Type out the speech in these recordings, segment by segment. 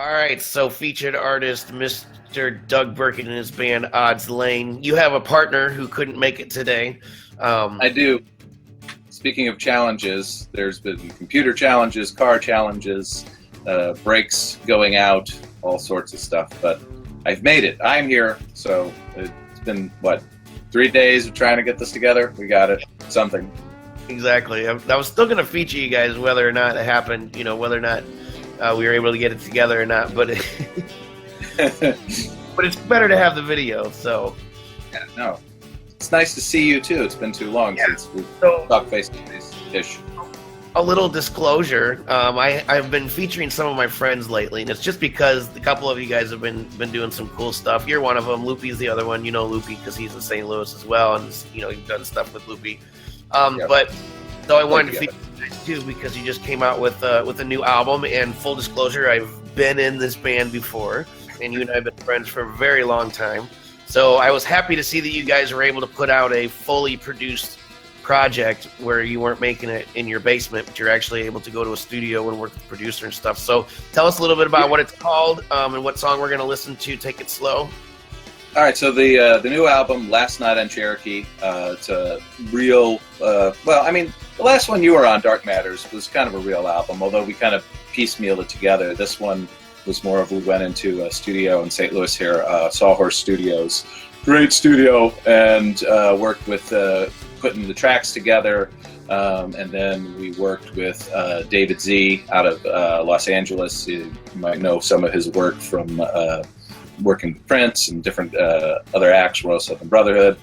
All right, so featured artist Mr. Doug Birkin and his band Odds Lane. You have a partner who couldn't make it today. I do. Speaking of challenges, there's been computer challenges, car challenges, brakes going out, all sorts of stuff. But I've made it. I'm here. So it's been, 3 days of trying to get this together? We got it. Something. Exactly. I was still going to feature you guys whether or not it happened, whether or not we were able to get it together or not. But but it's better to have the video. So yeah, no. It's nice to see you too. It's been too long since we've talked face to face-ish. A little disclosure: I've been featuring some of my friends lately, and it's just because a couple of you guys have been doing some cool stuff. You're one of them. Loopy's the other one. You know Loopy because he's in St. Louis as well, and you've done stuff with Loopy. Yep. But so I wanted to feature you guys too because you just came out with a new album. And full disclosure, I've been in this band before, and you and I have been friends for a very long time. So I was happy to see that you guys were able to put out a fully produced project where you weren't making it in your basement, but you're actually able to go to a studio and work with the producer and stuff. So tell us a little bit about what it's called and what song we're going to listen to. Take It Slow. All right, so the new album, Last Night on Cherokee, it's a real, the last one you were on, Dark Matters, was kind of a real album, although we kind of piecemealed it together. This one was more of, we went into a studio in St. Louis here, Sawhorse Studios. Great studio, and worked with putting the tracks together, and then we worked with David Z out of Los Angeles. You might know some of his work from working with Prince and different other acts, Royal Southern Brotherhood.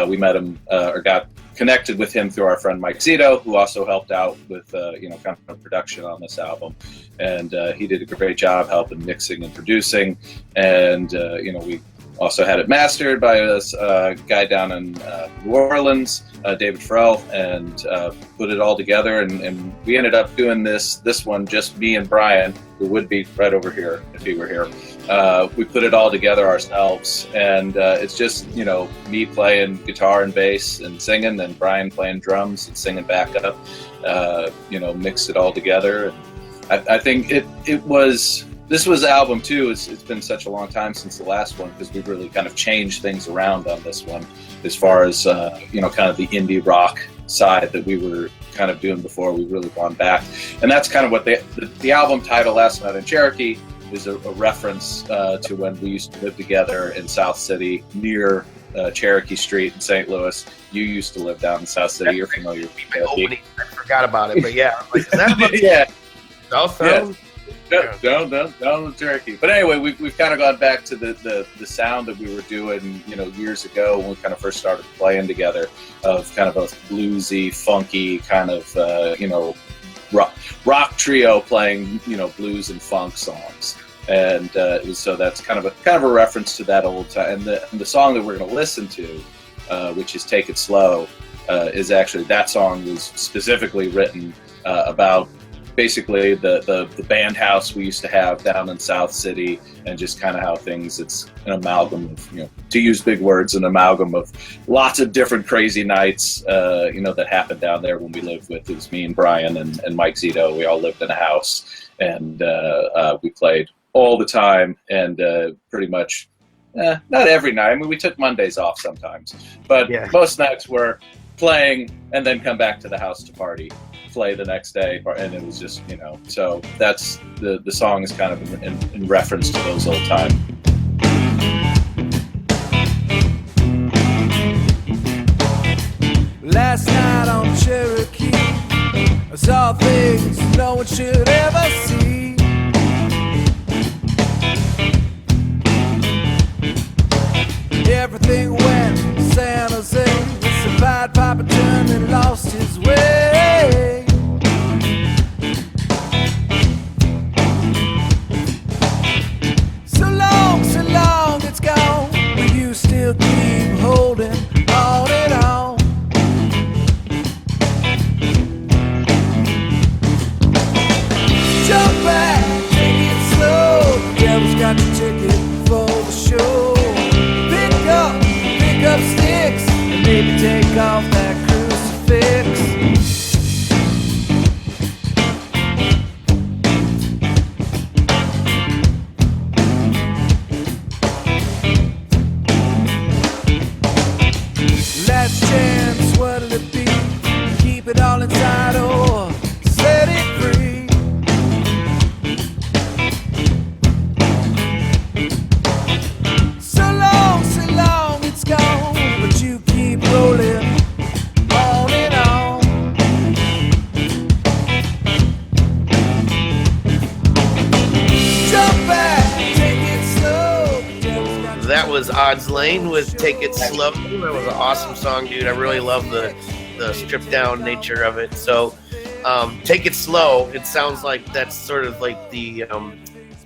We met him, or got connected with him through our friend Mike Zito, who also helped out with kind of production on this album, and he did a great job helping mixing and producing, and we also had it mastered by this guy down in New Orleans, David Farrell, and put it all together, and we ended up doing this one, just me and Brian, who would be right over here if he were here. We put it all together ourselves, and it's just, me playing guitar and bass and singing, and Brian playing drums and singing backup, mixed it all together. And I think this was album two. It's been such a long time since the last one, because we've really kind of changed things around on this one, as far as, kind of the indie rock side that we were kind of doing before. We've really gone back. And that's kind of what the album title, Last Night in Cherokee, is a reference to when we used to live together in South City near Cherokee Street in St. Louis. You used to live down in South City. You're familiar with Cherokee. I forgot about it, but yeah. Is that yeah. South? Down in Cherokee. But anyway, we've kind of gone back to the sound that we were doing, years ago when we kind of first started playing together, of kind of a bluesy, funky kind of, rock trio playing, blues and funk songs. And so that's kind of a reference to that old time. And the song that we're going to listen to, which is Take It Slow, is actually, that song was specifically written about basically the band house we used to have down in South City, and just kind of how things, it's an amalgam of, to use big words, an amalgam of lots of different crazy nights, that happened down there when we lived with, it was me and Brian and Mike Zito. We all lived in a house, and we played all the time, and pretty much, not every night. I mean, we took Mondays off sometimes, but most nights were playing and then come back to the house to party, play the next day, and it was just, so that's the song is kind of in reference to those old times. Last night on Cherokee, I saw things no one should ever see. Everything went San Jose. The Pied Piper turned and lost his way. So long it's gone, but you still keep holding on and on. Jump back, take it slow. The devil's got your ticket for the show. Pick up sticks and maybe take off that crucifix. Odds Lane with Take It Slow. That was an awesome song, dude. I really love the stripped down nature of it. So Take It Slow, it sounds like that's sort of like the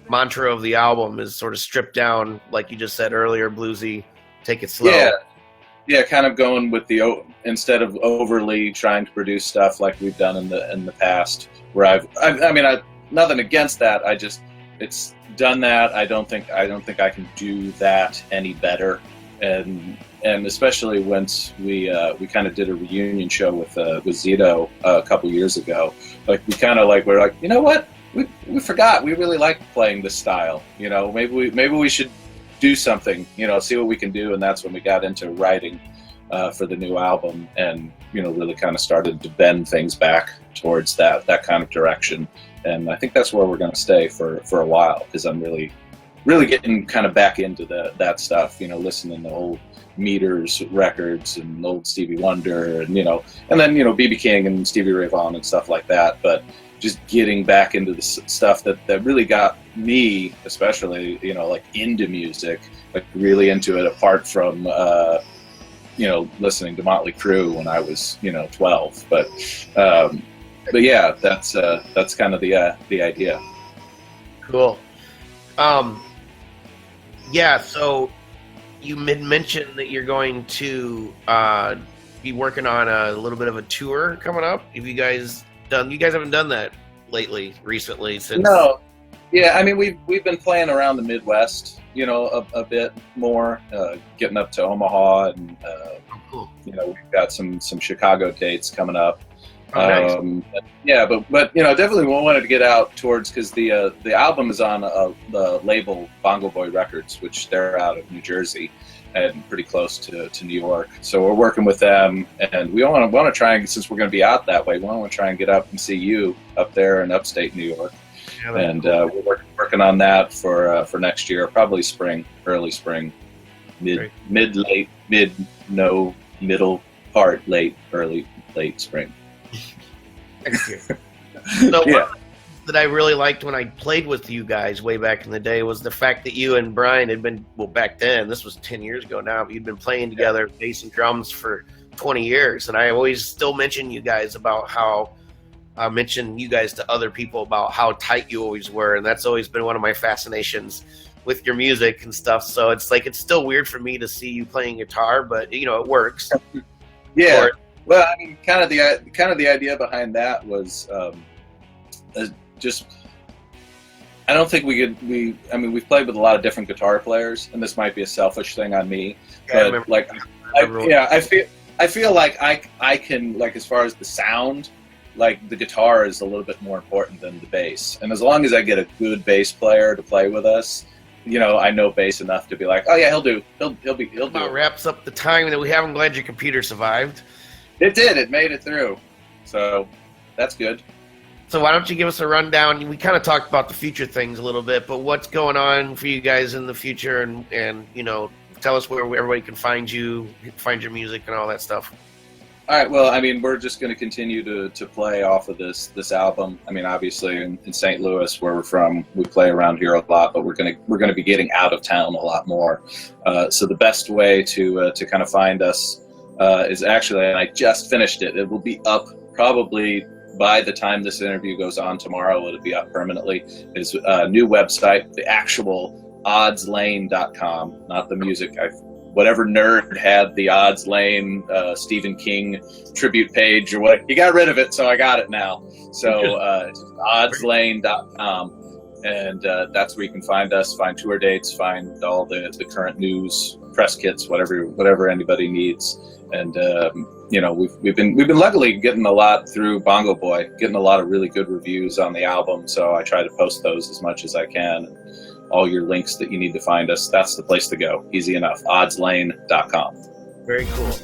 mantra of the album is sort of stripped down, like you just said earlier, bluesy, take it slow. Yeah, kind of going with instead of overly trying to produce stuff like we've done in the past, where I mean, nothing against that. It's done that. I don't think I can do that any better. And especially once we kind of did a reunion show with Zito a couple years ago. Like we kind of we're like, you know what? We forgot we really like playing this style. You know, maybe we should do something. You know, see what we can do. And that's when we got into writing for the new album, and you know, really kind of started to bend things back towards that kind of direction. And I think that's where we're going to stay for a while, because I'm really getting kind of back into that stuff. You know, listening to old Meters records and old Stevie Wonder, and then B.B. King and Stevie Ray Vaughan and stuff like that. But just getting back into the stuff that really got me, especially, like into music, like really into it, apart from, listening to Motley Crue when I was, 12. But yeah, that's kind of the idea. Cool. Yeah. So you mentioned that you're going to be working on a little bit of a tour coming up. Have you guys haven't done that recently since? No. Yeah, I mean, we've been playing around the Midwest, a bit more, getting up to Omaha, and cool. We've got some Chicago dates coming up. Oh, nice. Yeah, but definitely we wanted to get out towards, because the album is on the label Bongo Boy Records, which they're out of New Jersey and pretty close to New York. So we're working with them, and we want to try and, since we're going to be out that way, we want to try and get up and see you up there in upstate New York. Yeah, and cool. We're working on that for next year, probably spring, early spring, middle part, late spring. Thank you. So Yeah. one that I really liked when I played with you guys way back in the day was the fact that you and Brian had been, well, back then, this was 10 years ago now, but you'd been playing together bass and drums for 20 years. And I always still mention you guys about how I mention you guys to other people about how tight you always were. And that's always been one of my fascinations with your music and stuff. So it's still weird for me to see you playing guitar, but it works. Yeah. Well, I mean, kind of the idea behind that was just, I don't think we've played with a lot of different guitar players, and this might be a selfish thing on me, Yeah, but I feel like I can, like, as far as the sound, like, the guitar is a little bit more important than the bass, and as long as I get a good bass player to play with us, I know bass enough to be like, oh yeah, he'll do About wraps up the time that we have. I'm glad your computer survived. It did. It made it through. So that's good. So why don't you give us a rundown? We kind of talked about the future things a little bit, but what's going on for you guys in the future, and tell us where everybody can find you, find your music and all that stuff. All right. Well, I mean, we're just going to continue to play off of this album. I mean, obviously in St. Louis, where we're from, we play around here a lot, but we're going to be getting out of town a lot more. So the best way to kind of find us is actually, and I just finished it. It will be up probably by the time this interview goes on tomorrow. It'll be up permanently. It's a new website, the actual oddslane.com, not the music. Whatever nerd had the Odds Lane Stephen King tribute page or what, he got rid of it, so I got it now. So it's oddslane.com, and that's where you can find us, find tour dates, find all the current news, press kits, whatever anybody needs. And we've been luckily getting a lot through Bongo Boy, getting a lot of really good reviews on the album. So I try to post those as much as I can. All your links that you need to find us, that's the place to go. Easy enough. oddslane.com. Very cool.